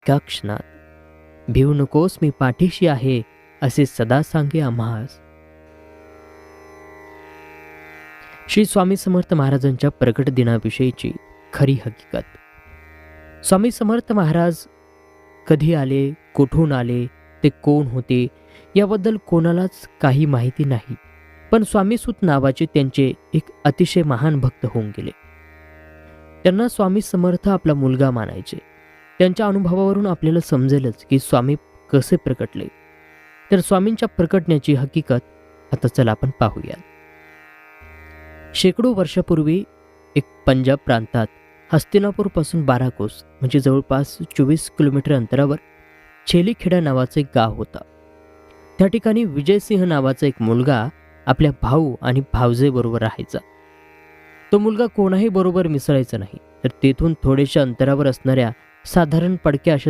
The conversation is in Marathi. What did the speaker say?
एका क्षणात. भिवू नकोस, मी पाठीशी आहे, असे सदा सांगे आम्हास. श्री स्वामी समर्थ महाराजांच्या प्रकट दिनाविषयीची खरी हकीकत. स्वामी समर्थ महाराज कधी आले, कुठून आले, ते कोण होते याबद्दल कोणालाच काही माहिती नाही. पण स्वामीसूत नावाचे त्यांचे एक अतिशय महान भक्त होऊन गेले. त्यांना स्वामी समर्थ आपला मुलगा मानायचे. त्यांच्या अनुभवावरून आपल्याला समजेलच की स्वामी कसे प्रकटले. तर स्वामींच्या प्रकटण्याची हकीकत आता चला आपण पाहूया. शेकडो वर्षापूर्वी एक पंजाब प्रांतात हस्तिनापूरपासून 12 कोस म्हणजे जवळपास 24 किलोमीटर अंतरावर छेलीखेडा नावाचं एक गाव होतं. त्या ठिकाणी विजयसिंह नावाचा एक मुलगा आपल्या भाऊ आणि भावजेबरोबर राहायचा. तो मुलगा कोणाही बरोबर मिसळायचा नाही. तर तेथून थोडेशा अंतरावर असणाऱ्या साधारण पडक्या अशा